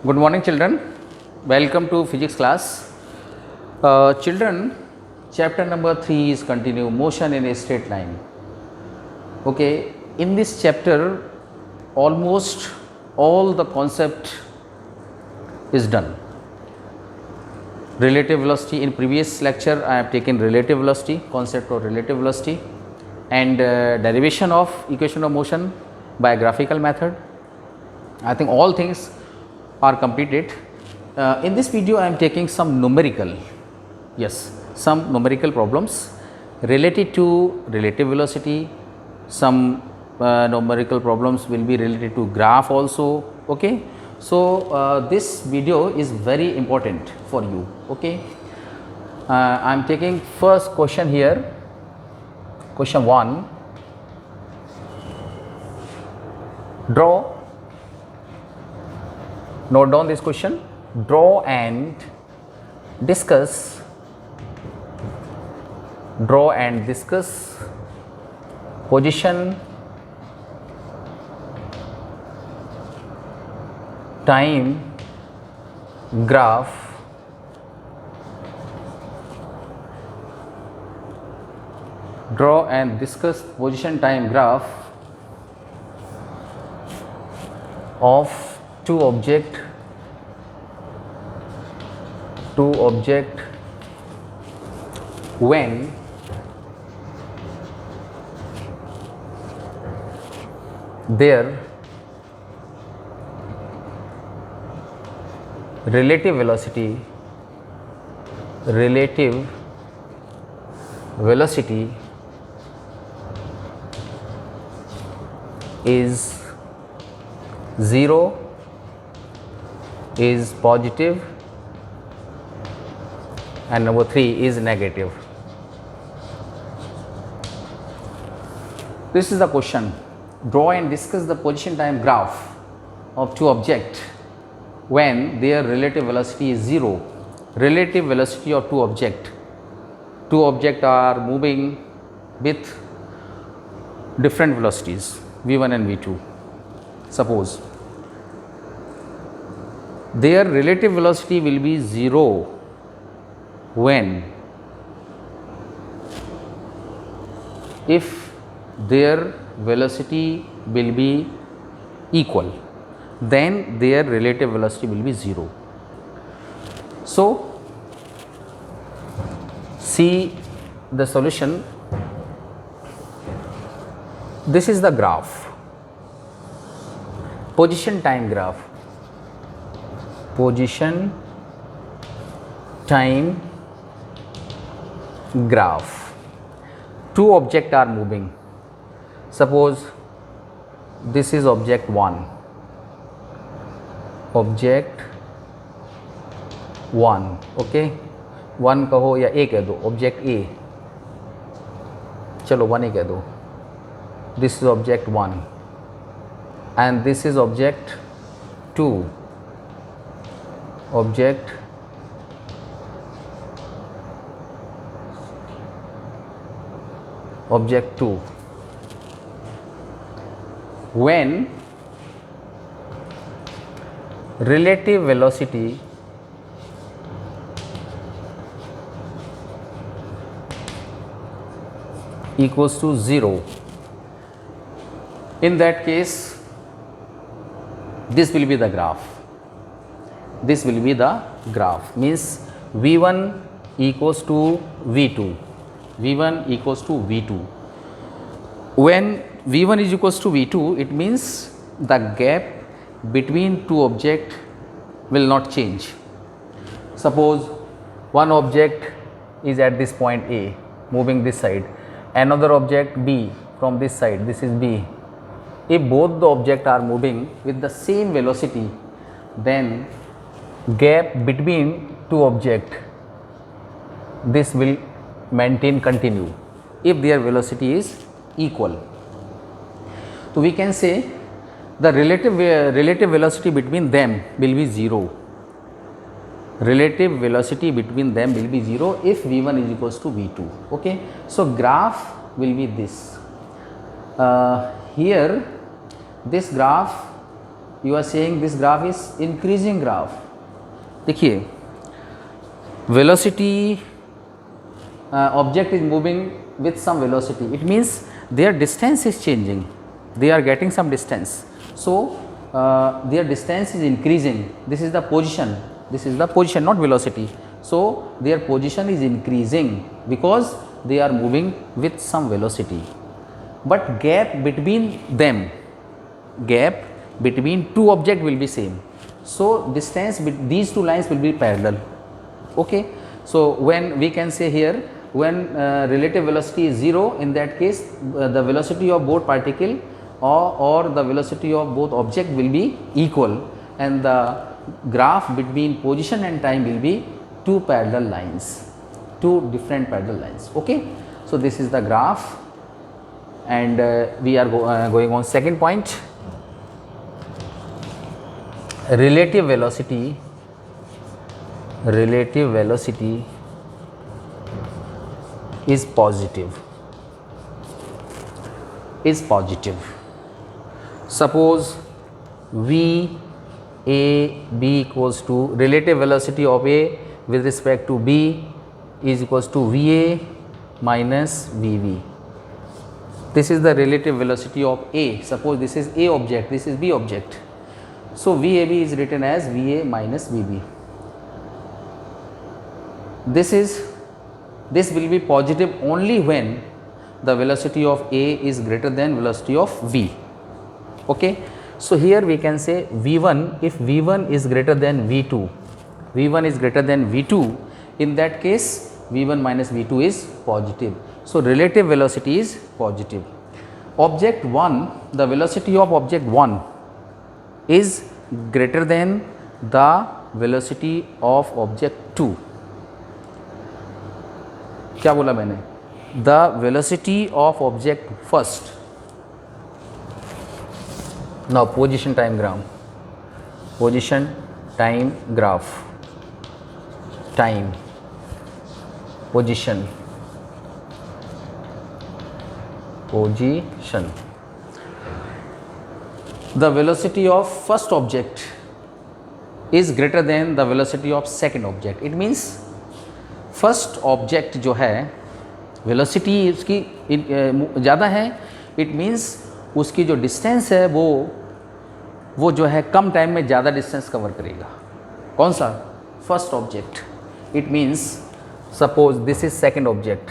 Good morning, children. Welcome to physics class. Children, chapter number 3 is continue motion in a straight line. Okay, in this chapter, almost all the concept is done. Relative velocity, in previous lecture I have taken relative velocity, concept of relative velocity, and derivation of equation of motion by graphical method. I think all things are completed. In this video I am taking some numerical problems related to relative velocity. Some numerical problems will be related to graph also. Okay, so this video is very important for you. Okay, I am taking first question here, question 1. Note down this question. Draw and discuss position, time graph of two object when their relative velocity is 0, is positive, and number 3 is negative. This is the question. Draw and discuss the position time graph of two objects when their relative velocity is 0. Relative velocity of two objects. Two objects are moving with different velocities, v1 and v2. Suppose their relative velocity will be 0 when, if their velocity will be equal, then their relative velocity will be 0. So, see the solution. This is the graph, position time graph, position time graph. Two objects are moving. Suppose this is object 1, okay, 1 कहो या A कह दो, object A, चलो 1 ही कह दो. This is object 1 and this is object 2, object 2. When relative velocity equals to 0, in that case this will be the graph. Means v1 equals to v2. When v1 is equals to v2, it means the gap between two objects will not change. Suppose one object is at this point A, moving this side, another object B from this side, this is B. If both the objects are moving with the same velocity, then gap between two objects, this will continue if their velocity is equal. So we can say the relative velocity between them will be 0. Relative velocity between them will be 0 if v1 is equals to v2. Okay, so graph will be this. Here this graph you are saying this graph is increasing graph. देखिए velocity object is moving with some velocity, it means their distance is changing, they are getting some distance, so their distance is increasing. This is the position, this is the position, not velocity. So their position is increasing because they are moving with some velocity, but gap between them, gap between two objects will be same. So distance between these two lines will be parallel. Okay, so when we can say here, when relative velocity is 0, in that case the velocity of both particle or the velocity of both object will be equal, and the graph between position and time will be two parallel lines, two different parallel lines. Okay, so this is the graph, and we are going on second point. Relative velocity is positive, suppose v a b equals to relative velocity of a with respect to b is equals to va minus vb. This is the relative velocity of a. Suppose this is a object, this is b object, so vab is written as va minus vb. This will be positive only when the velocity of a is greater than velocity of v. Okay, so here we can say v1, if v1 is greater than v2, v1 is greater than v2, in that case v1 minus v2 is positive. So relative velocity is positive. Object 1, the velocity of object 1 is greater than the velocity of object 2. क्या बोला मैंने? The velocity of object first. Now position time graph. Position time graph. Time. Position. Position. The velocity of first object is greater than the velocity of second object. It means first object जो है velocity उसकी ज़्यादा है, it means उसकी जो distance है वो जो है कम टाइम में ज़्यादा डिस्टेंस कवर करेगा. कौन सा? First object. It means suppose this is second object,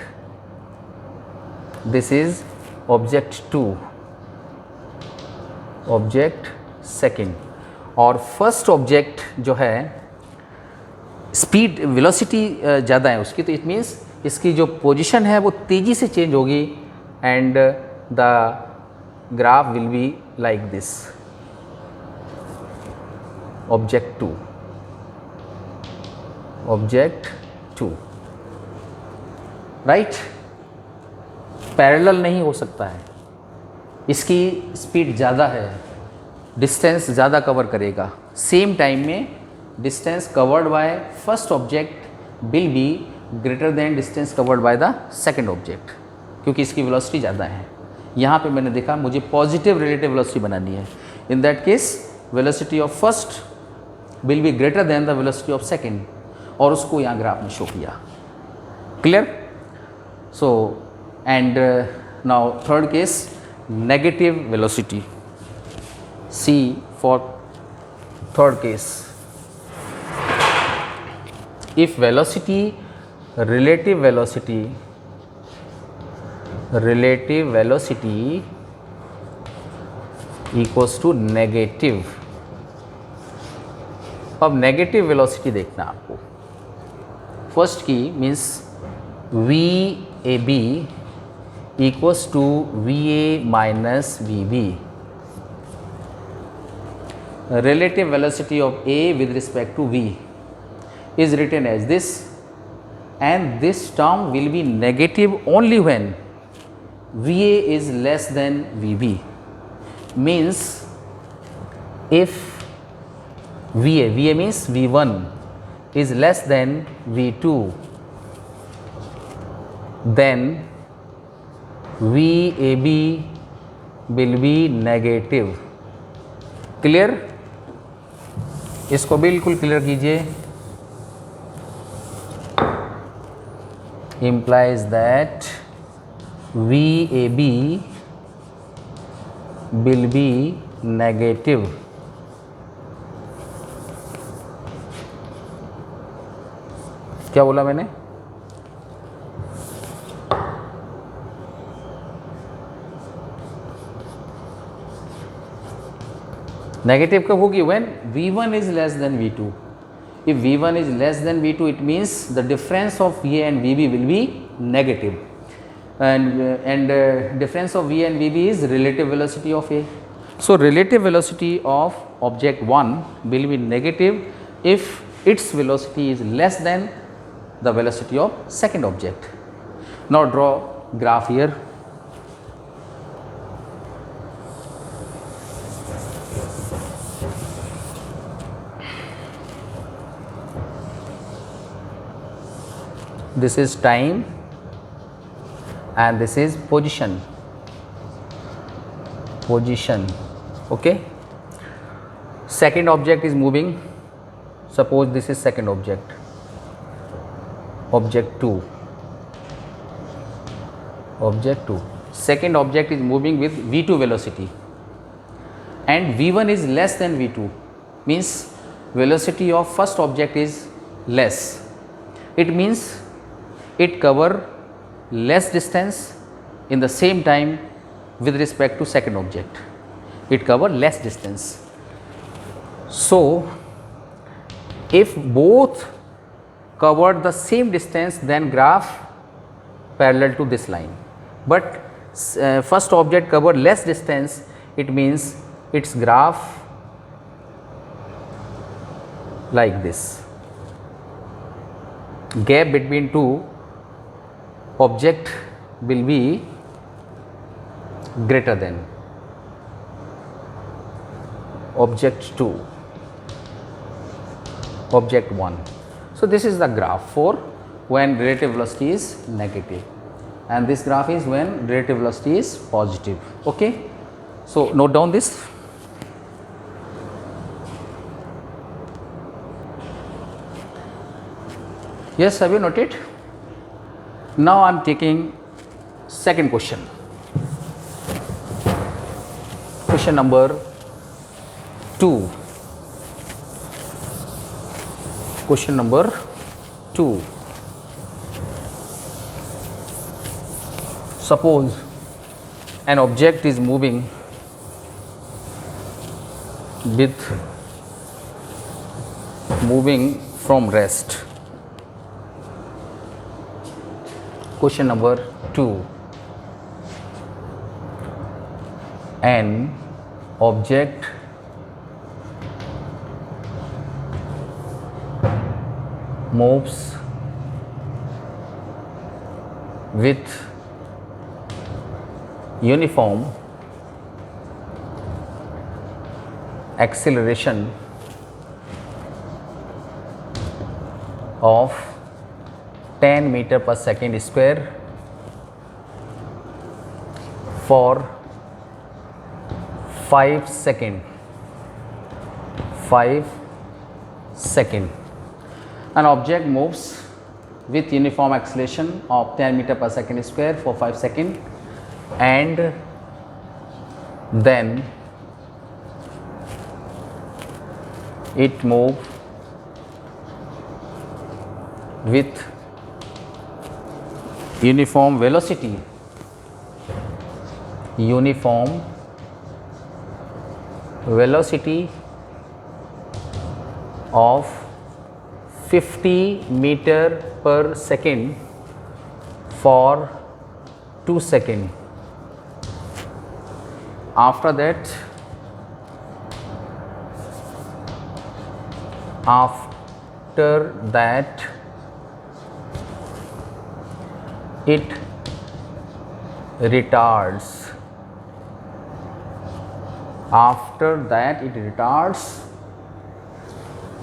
this is object 2, object second, और फर्स्ट ऑब्जेक्ट जो है स्पीड वेलोसिटी ज़्यादा है उसकी, तो इट मीन्स इसकी जो पोजीशन है वो तेज़ी से चेंज होगी, and the graph will be like this. Object 2, object 2, right. Parallel नहीं हो सकता है, इसकी स्पीड ज़्यादा है, डिस्टेंस ज़्यादा कवर करेगा. सेम टाइम में distance covered by first object will be greater than distance covered by the second object, क्योंकि इसकी velocity ज़्यादा है. यहाँ पे मैंने देखा मुझे positive relative velocity बनानी है. In that case velocity of first will be greater than the velocity of second, और उसको यहाँ ग्राफ में शो किया. Clear? So and now third case, negative velocity. See for third case, if velocity, relative velocity equals to negative. अब negative velocity देखना आपको. First की means v a b equals to v a minus v b. relative velocity of a with respect to v is written as this, and this term will be negative only when va is less than vb. Means if va means v1 is less than v2, then vab will be negative. Clear? इसको बिल्कुल clear कीजिए। implies that VAB will be negative क्या बोला मैंने? Negative कब होगी? When V1 is less than V2. If V1 is less than V2, it means the difference of VA and VB will be negative, and difference of VA and VB is relative velocity of A. So relative velocity of object 1 will be negative if its velocity is less than the velocity of second object. Now draw graph here. This is time and this is position. Okay. Second object is moving. Suppose this is second object, object 2. Second object is moving with V2 velocity and V1 is less than V2, means velocity of first object is less. It means it cover less distance in the same time with respect to second object. It cover less distance. So if both covered the same distance, then graph parallel to this line. But first object covered less distance, it means its graph like this. Gap between two object will be greater than object 2, object 1. So this is the graph for when relative velocity is negative, and this graph is when relative velocity is positive. Okay. So note down this. Yes, have you noted? Now I am taking second question. Question number 2. Question number 2. Suppose an object is moving from rest. Question number 2. An object moves with uniform acceleration of 10 meter per second square for 5 seconds. An object moves with uniform acceleration of 10 meter per second square for 5 seconds, and then it moves with uniform velocity of 50 meter per second for 2 seconds. After that, it retards.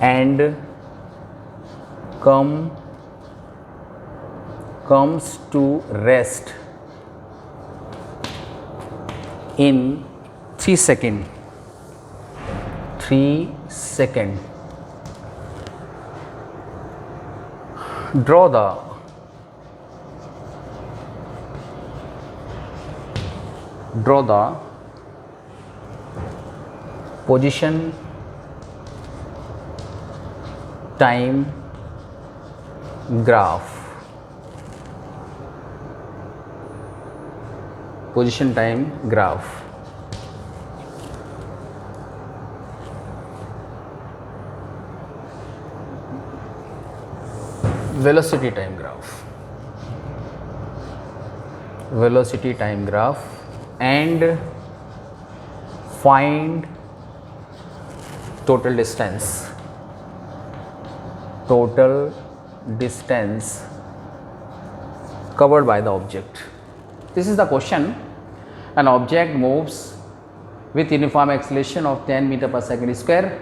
And comes to rest in 3 seconds. draw the position time graph. Position time graph. Velocity time graph. Velocity time graph, and find total distance. Total distance covered by the object. This is the question. An object moves with uniform acceleration of 10 meter per second square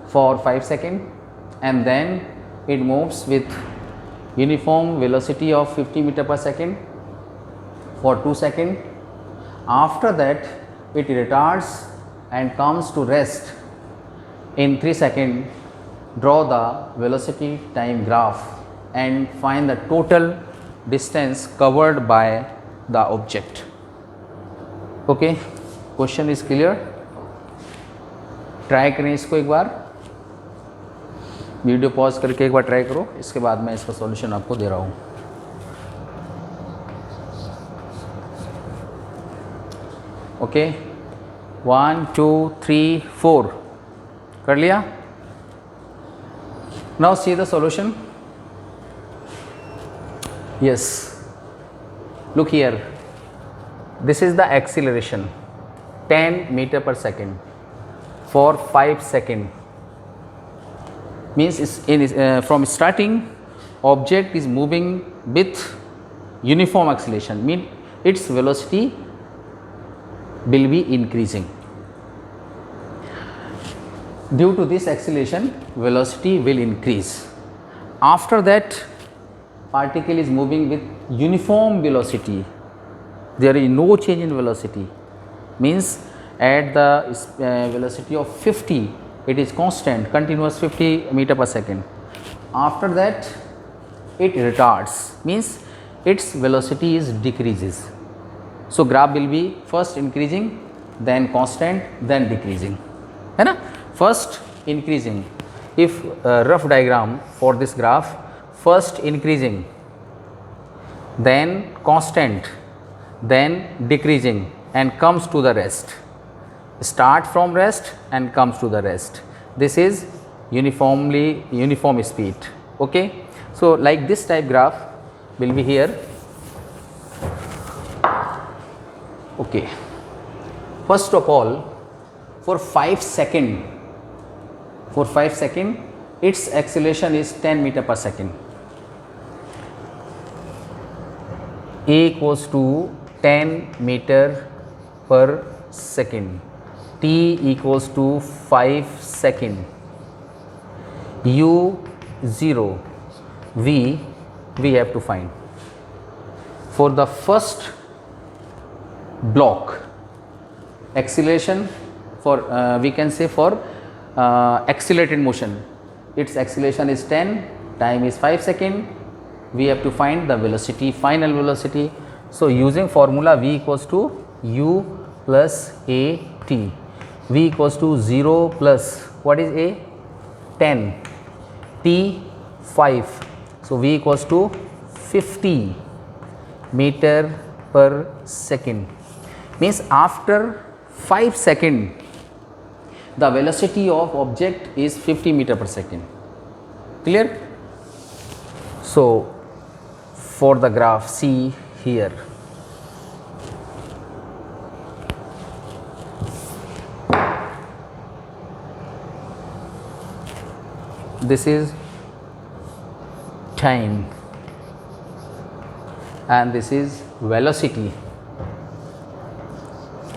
for 5 seconds, and then it moves with uniform velocity of 50 meter per second for 2 seconds. After that, it retards and comes to rest in 3 seconds. Draw the velocity time graph and find the total distance covered by the object. Okay, question is clear? Try करें इसको एक बार, video pause करके एक बार try करो, इसके बाद मैं इसका सॉल्यूशन आपको दे रहा हूँ. ओके, 1 2 3 4 कर लिया. Now see the solution. Yes, look here. This is the acceleration 10 meter per second for 5 seconds. Means from starting, object is moving with uniform acceleration, mean its velocity will be increasing. Due to this acceleration, velocity will increase. After that, particle is moving with uniform velocity. There is no change in velocity. Means at the velocity of 50, it is constant, continuous 50 meter per second. After that, it retards. Means its velocity is decreases. So graph will be first increasing, then constant, then decreasing. है ना? First increasing. If rough diagram for this graph, first increasing, then constant, then decreasing, and comes to the rest. Start from rest and comes to the rest. This is uniform speed. Okay. So like this type graph will be here. Okay. First of all, for 5 seconds, its acceleration is 10 meter per second. A equals to 10 meter per second. T equals to 5 seconds. U 0, V we have to find. For the first block, acceleration for we can say for accelerated motion, its acceleration is 10, time is 5 seconds. We have to find the velocity, final velocity. So using formula V equals to U plus A T. V equals to 0 plus what is A? 10, T 5. So V equals to 50 meter per second. Means after 5 seconds, the velocity of object is 50 meter per second. Clear? So for the graph, see here. This is time and this is velocity.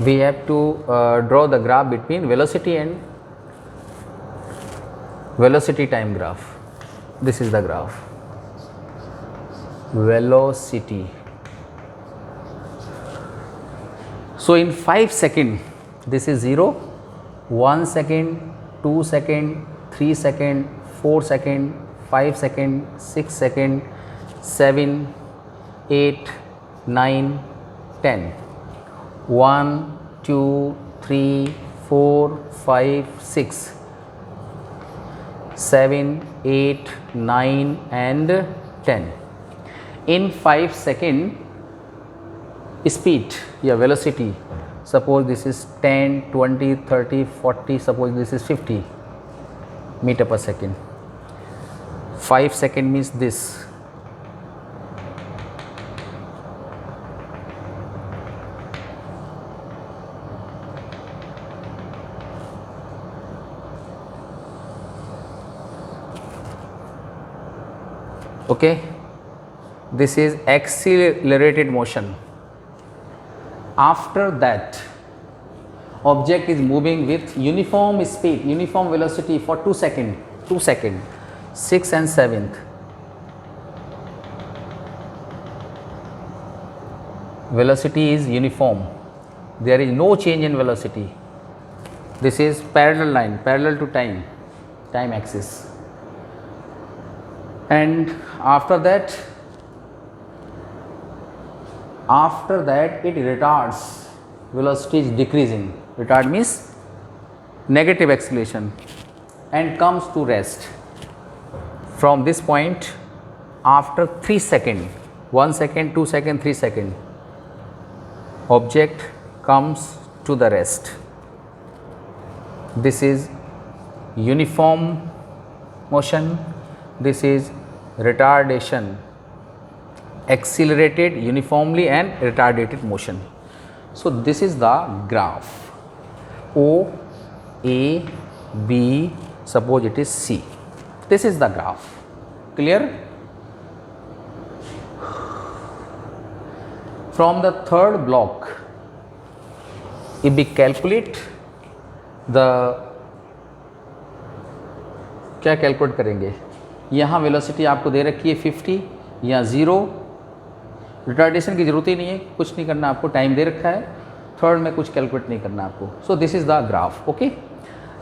We have to draw the graph between velocity and velocity time graph. This is the graph. Velocity. So in 5 seconds, this is 0, 1 second, 2 second, 3 second, 4 second, 5 second, 6 second, 7, 8, 9, 10, 1, 2, 3, 4, 5, 6, 7, 8, 9 and 10. In 5 second speed या velocity, suppose this is 10, 20, 30, 40, suppose this is 50 meter per second. 5 second means this. Okay, this is accelerated motion. After that, object is moving with uniform speed, uniform velocity for 2 seconds, 2 seconds, 6th and 7th. Velocity is uniform. There is no change in velocity. This is parallel line, parallel to time, time axis. And after that it retards, velocity is decreasing, retard means negative acceleration, and comes to rest. From this point, after 3 seconds, 1 second, 2 second, 3 second, object comes to the rest. This is uniform motion, this is retardation, accelerated uniformly and retarded motion. So this is the graph O, A, B, suppose it is C. This is the graph. Clear? From the third block, if we calculate the, क्या calculate करेंगे, यहाँ velocity आपको दे रखी है 50, यहाँ 0, retardation की ज़रूरत ही नहीं है, कुछ नहीं करना आपको, टाइम दे रखा है, थर्ड में कुछ कैलकुलेट नहीं करना आपको. So this is the graph. Okay,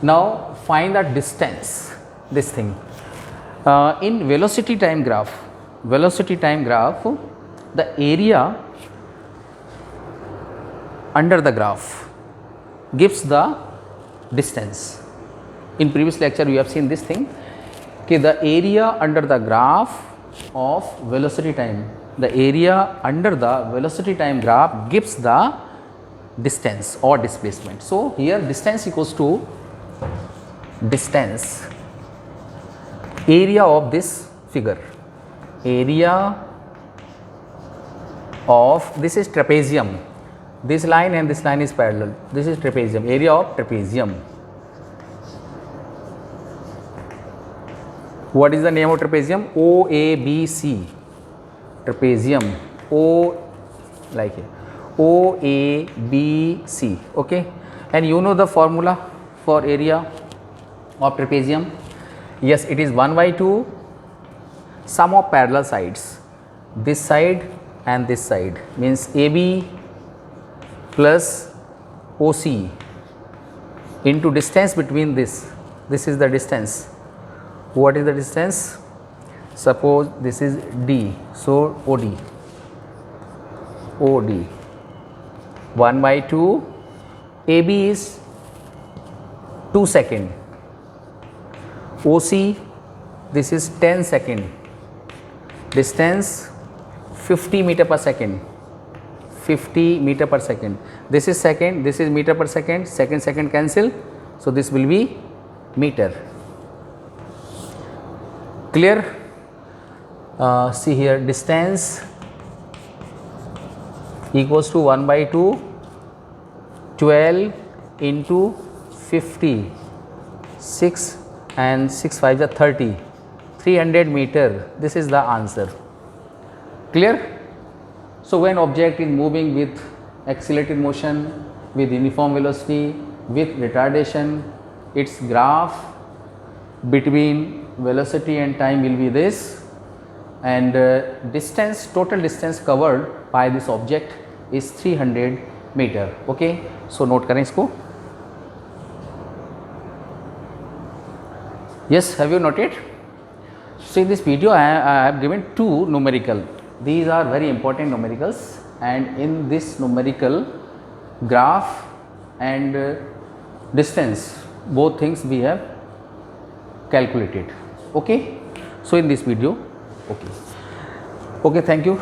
now find the distance, this thing in velocity time graph. Velocity time graph, the area under the graph gives the distance. In previous lecture we have seen this thing, कि the area under the graph of velocity time, the area under the velocity time graph gives the distance or displacement. So here distance equals to distance, area of this figure, area of, this is trapezium, this line and this line is parallel, this is trapezium, area of trapezium. What is the name of trapezium? OABC, trapezium, O like here, OABC. Okay, and you know the formula for area of trapezium? Yes, it is 1/2 sum of parallel sides, this side and this side, means AB plus OC into distance between this. This is the distance. What is the distance? Suppose this is D, so OD, OD 1/2, AB is 2 second, OC this is 10 second, distance 50 meter per second, 50 meter per second. This is second, this is meter per second, second cancel, so this will be meter. Clear? See here, distance equals to 1/2, 12 into 50, 6 and 6 5 are 30, 300 meter. This is the answer. Clear? So when object is moving with accelerated motion, with uniform velocity, with retardation, its graph between velocity and time will be this, and distance, total distance covered by this object is 300 meter. Okay, so note करें इसको. Yes, have you noted? So in this video I have given two numerical. These are very important numericals, and in this numerical graph and distance, both things we have calculated. Okay. So in this video, okay, thank you.